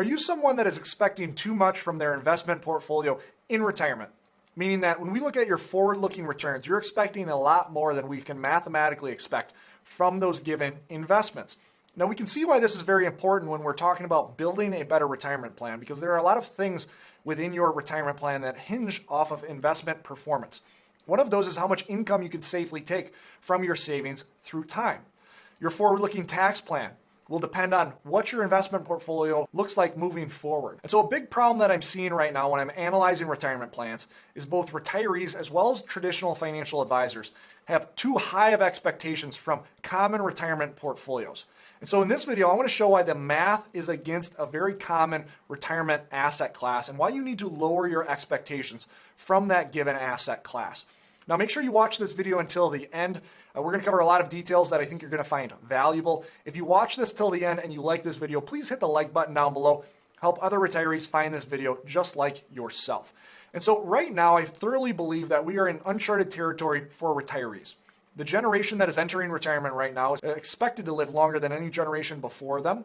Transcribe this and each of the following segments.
Are you someone that is expecting too much from their investment portfolio in retirement? Meaning that when we look at your forward-looking returns, you're expecting a lot more than we can mathematically expect from those given investments. Now, we can see why this is very important when we're talking about building a better retirement plan, because there are a lot of things within your retirement plan that hinge off of investment performance. One of those is how much income you can safely take from your savings through time. Your forward-looking tax plan will depend on what your investment portfolio looks like moving forward. And so a big problem that I'm seeing right now when I'm analyzing retirement plans is both retirees as well as traditional financial advisors have too high of expectations from common retirement portfolios. And so in this video, I want to show why the math is against a very common retirement asset class and why you need to lower your expectations from that given asset class. Now, make sure you watch this video until the end. We're going to cover a lot of details that I think you're going to find valuable. If you watch this till the end and you like this video, please hit the like button down below. Help other retirees find this video just like yourself. And so right now, I thoroughly believe that we are in uncharted territory for retirees. The generation that is entering retirement right now is expected to live longer than any generation before them,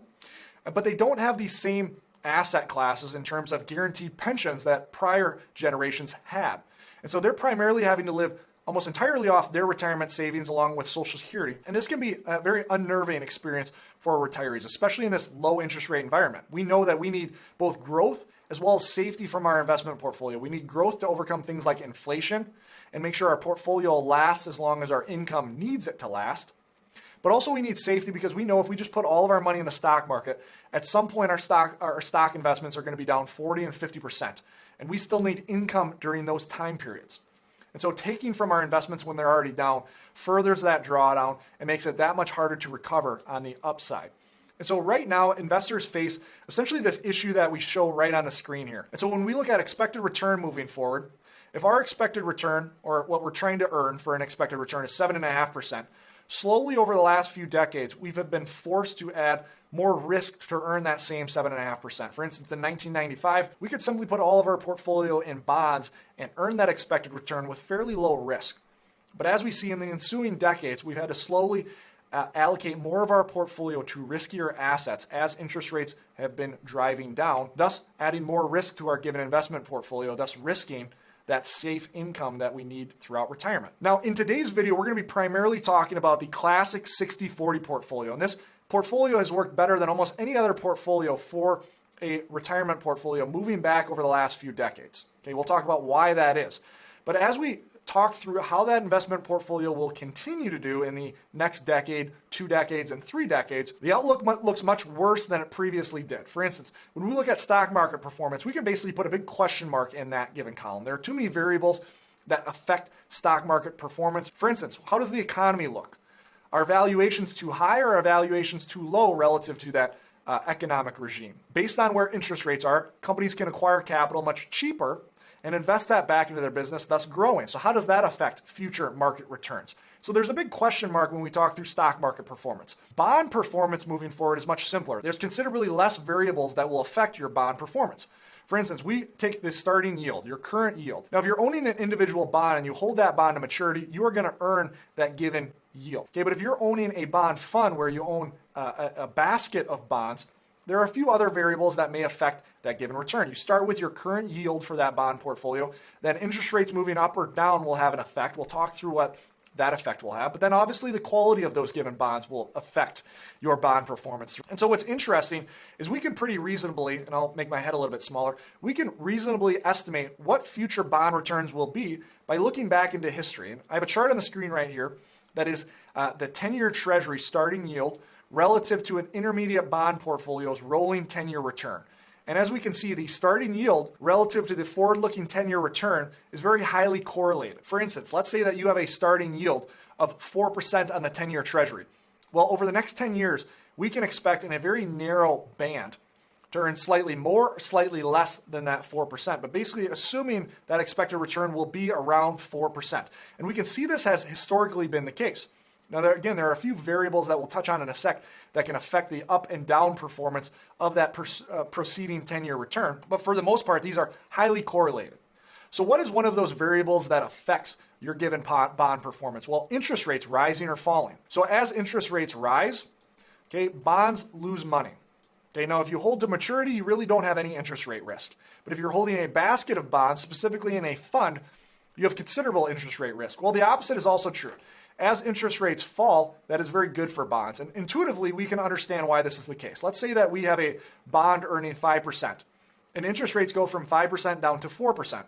but they don't have the same asset classes in terms of guaranteed pensions that prior generations had. And so they're primarily having to live almost entirely off their retirement savings along with Social Security. And this can be a very unnerving experience for retirees, especially in this low interest rate environment. We know that we need both growth as well as safety from our investment portfolio. We need growth to overcome things like inflation and make sure our portfolio lasts as long as our income needs it to last. But also we need safety because we know if we just put all of our money in the stock market, at some point our stock investments are going to be down 40 and 50%. And we still need income during those time periods. And so taking from our investments when they're already down furthers that drawdown and makes it that much harder to recover on the upside. And so right now, investors face essentially this issue that we show right on the screen here. And so when we look at expected return moving forward, if our expected return, or what we're trying to earn for an expected return, is 7.5%, slowly over the last few decades, we've been forced to add more risk to earn that same 7.5%. For instance, in 1995, we could simply put all of our portfolio in bonds and earn that expected return with fairly low risk. But as we see in the ensuing decades, we've had to slowly allocate more of our portfolio to riskier assets as interest rates have been driving down, thus adding more risk to our given investment portfolio, thus risking that safe income that we need throughout retirement. Now, in today's video, we're going to be primarily talking about the classic 60-40 portfolio. And this portfolio has worked better than almost any other portfolio for a retirement portfolio moving back over the last few decades. Okay, we'll talk about why that is. But as we talk through how that investment portfolio will continue to do in the next decade, 2 decades, and 3 decades, the outlook looks much worse than it previously did. For instance, when we look at stock market performance, we can basically put a big question mark in that given column. There are too many variables that affect stock market performance. For instance, how does the economy look? Are valuations too high or are valuations too low relative to that economic regime? Based on where interest rates are, companies can acquire capital much cheaper and invest that back into their business, thus growing. So how does that affect future market returns? So there's a big question mark when we talk through stock market performance. Bond performance moving forward is much simpler. There's considerably less variables that will affect your bond performance. For instance, we take the starting yield, your current yield. Now, if you're owning an individual bond and you hold that bond to maturity, you are going to earn that given yield. Okay, but if you're owning a bond fund where you own a basket of bonds, there are a few other variables that may affect that given return. You start with your current yield for that bond portfolio, then interest rates moving up or down will have an effect. We'll talk through what that effect will have, but then obviously the quality of those given bonds will affect your bond performance. And so what's interesting is we can pretty reasonably, and I'll make my head a little bit smaller, we can reasonably estimate what future bond returns will be by looking back into history. And I have a chart on the screen right here that is the 10-year Treasury starting yield relative to an intermediate bond portfolio's rolling 10-year return. And as we can see, the starting yield relative to the forward-looking 10-year return is very highly correlated. For instance, let's say that you have a starting yield of 4% on the 10-year Treasury. Well, over the next 10 years, we can expect in a very narrow band to earn slightly more or slightly less than that 4%, but basically assuming that expected return will be around 4%. And we can see this has historically been the case. Now, there are a few variables that we'll touch on in a sec that can affect the up and down performance of that preceding 10-year return. But for the most part, these are highly correlated. So what is one of those variables that affects your given bond performance? Well, interest rates rising or falling. So as interest rates rise, okay, bonds lose money. Okay, now if you hold to maturity, you really don't have any interest rate risk. But if you're holding a basket of bonds, specifically in a fund, you have considerable interest rate risk. Well, the opposite is also true. As interest rates fall, that is very good for bonds. And intuitively, we can understand why this is the case. Let's say that we have a bond earning 5%, and interest rates go from 5% down to 4%.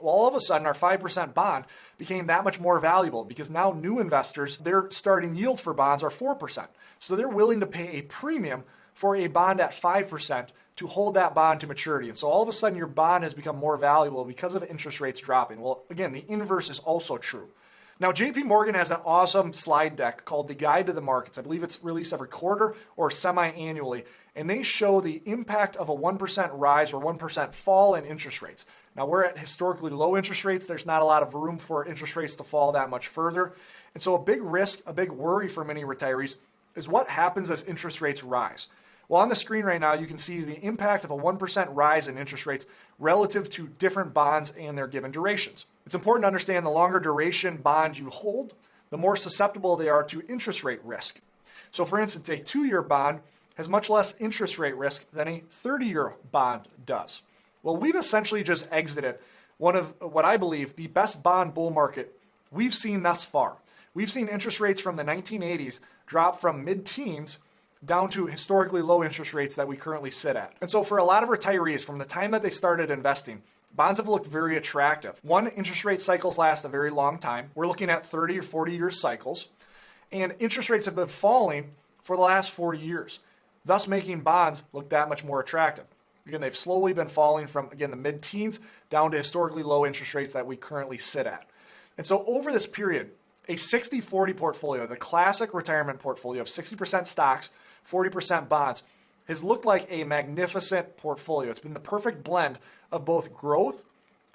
Well, all of a sudden, our 5% bond became that much more valuable because now new investors, their starting yield for bonds are 4%. So they're willing to pay a premium for a bond at 5% to hold that bond to maturity. And so all of a sudden, your bond has become more valuable because of interest rates dropping. Well, again, the inverse is also true. Now, JP Morgan has an awesome slide deck called The Guide to the Markets. I believe it's released every quarter or semi-annually, and they show the impact of a 1% rise or 1% fall in interest rates. Now, we're at historically low interest rates. There's not a lot of room for interest rates to fall that much further. And so a big risk, a big worry for many retirees is what happens as interest rates rise. Well, on the screen right now, you can see the impact of a 1% rise in interest rates relative to different bonds and their given durations. It's important to understand the longer duration bond you hold, the more susceptible they are to interest rate risk. So for instance, a 2-year bond has much less interest rate risk than a 30-year bond does. Well, we've essentially just exited one of what I believe the best bond bull market we've seen thus far. We've seen interest rates from the 1980s drop from mid-teens down to historically low interest rates that we currently sit at. And so for a lot of retirees, from the time that they started investing, bonds have looked very attractive. One, interest rate cycles last a very long time. We're looking at 30 or 40-year cycles. And interest rates have been falling for the last 40 years, thus making bonds look that much more attractive. Again, they've slowly been falling from, again, the mid-teens down to historically low interest rates that we currently sit at. And so over this period, a 60-40 portfolio, the classic retirement portfolio of 60% stocks, 40% bonds, has looked like a magnificent portfolio. It's been the perfect blend of both growth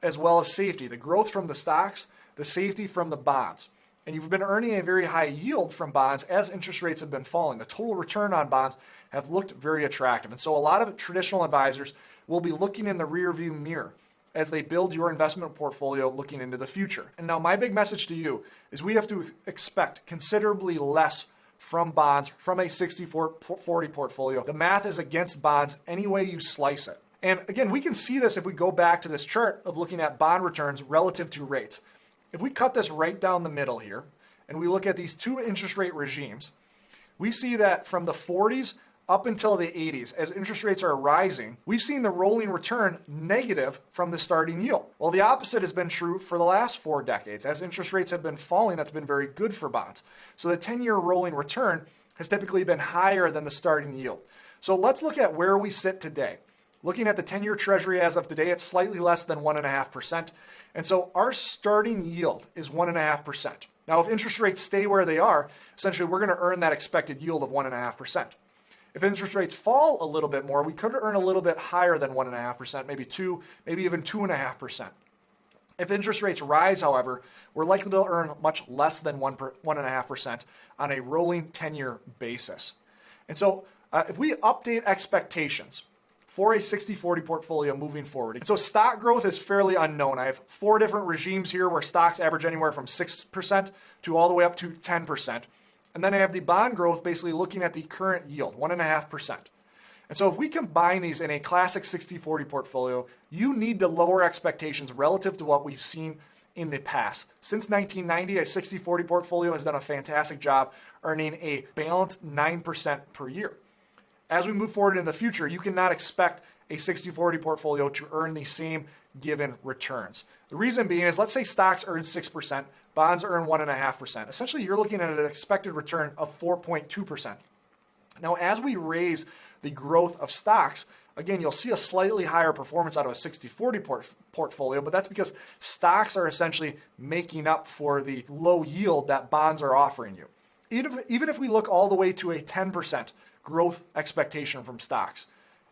as well as safety. The growth from the stocks, the safety from the bonds. And you've been earning a very high yield from bonds as interest rates have been falling. The total return on bonds have looked very attractive. And so a lot of traditional advisors will be looking in the rearview mirror as they build your investment portfolio looking into the future. And now my big message to you is we have to expect considerably less from bonds from a 60-40 portfolio. The math is against bonds any way you slice it. And again, we can see this if we go back to this chart of looking at bond returns relative to rates. If we cut this right down the middle here, and we look at these two interest rate regimes, we see that from the 40s up until the 80s, as interest rates are rising, we've seen the rolling return negative from the starting yield. Well, the opposite has been true for the last 4 decades. As interest rates have been falling, that's been very good for bonds. So the 10-year rolling return has typically been higher than the starting yield. So let's look at where we sit today. Looking at the 10-year Treasury as of today, it's slightly less than 1.5%. And so our starting yield is 1.5%. Now, if interest rates stay where they are, essentially we're going to earn that expected yield of 1.5%. If interest rates fall a little bit more, we could earn a little bit higher than 1.5%, maybe 2, maybe even 2.5%. If interest rates rise, however, we're likely to earn much less than 1.5% on a rolling 10-year basis. And so if we update expectations for a 60-40 portfolio moving forward. And so stock growth is fairly unknown. I have 4 different regimes here where stocks average anywhere from 6% to all the way up to 10%. And then I have the bond growth basically looking at the current yield, 1.5%. And so if we combine these in a classic 60-40 portfolio, you need to lower expectations relative to what we've seen in the past. Since 1990, a 60-40 portfolio has done a fantastic job earning a balanced 9% per year. As we move forward in the future, you cannot expect a 60-40 portfolio to earn the same given returns. The reason being is, let's say stocks earn 6%, bonds earn 1.5%. Essentially, you're looking at an expected return of 4.2%. Now, as we raise the growth of stocks, again, you'll see a slightly higher performance out of a 60-40 portfolio, but that's because stocks are essentially making up for the low yield that bonds are offering you. Even if we look all the way to a 10% growth expectation from stocks,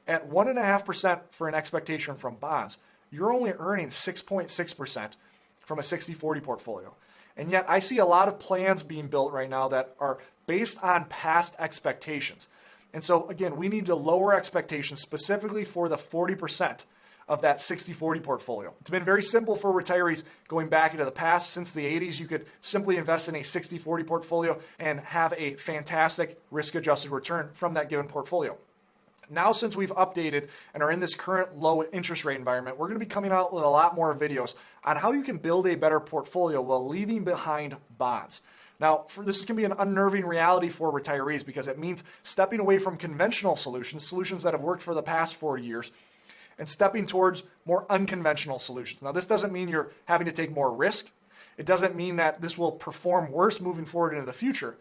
at 1.5% for an expectation from bonds, you're only earning 6.6% from a 60-40 portfolio. And yet I see a lot of plans being built right now that are based on past expectations. And so again, we need to lower expectations specifically for the 40% of that 60-40 portfolio. It's been very simple for retirees going back into the past. Since the 80s, you could simply invest in a 60-40 portfolio and have a fantastic risk-adjusted return from that given portfolio. Now, since we've updated and are in this current low interest rate environment, we're going to be coming out with a lot more videos on how you can build a better portfolio while leaving behind bonds. Now, this is going to be an unnerving reality for retirees because it means stepping away from conventional solutions that have worked for the past 40 years, and stepping towards more unconventional solutions. Now, this doesn't mean you're having to take more risk. It doesn't mean that this will perform worse moving forward into the future.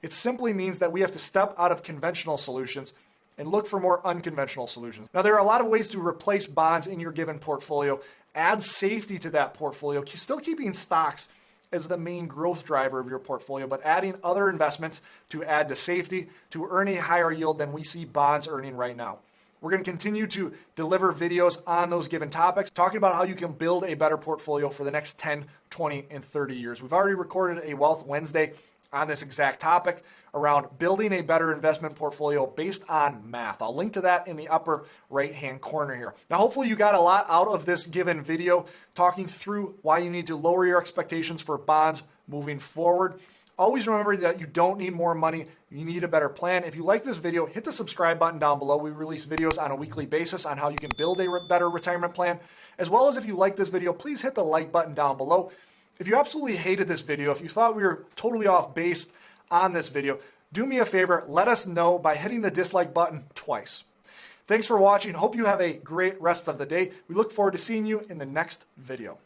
It simply means that we have to step out of conventional solutions and look for more unconventional solutions. Now, there are a lot of ways to replace bonds in your given portfolio, add safety to that portfolio, still keeping stocks as the main growth driver of your portfolio, but adding other investments to add to safety to earn a higher yield than we see bonds earning right now. We're going to continue to deliver videos on those given topics, talking about how you can build a better portfolio for the next 10, 20, and 30 years. We've already recorded a Wealth Wednesday on this exact topic around building a better investment portfolio based on math. I'll link to that in the upper right-hand corner here. Now, hopefully you got a lot out of this given video, talking through why you need to lower your expectations for bonds moving forward. Always remember that you don't need more money, you need a better plan. If you like this video, hit the subscribe button down below. We release videos on a weekly basis on how you can build a better retirement plan. As well as if you like this video, please hit the like button down below. If you absolutely hated this video, if you thought we were totally off base on this video, do me a favor, let us know by hitting the dislike button twice. Thanks for watching. Hope you have a great rest of the day. We look forward to seeing you in the next video.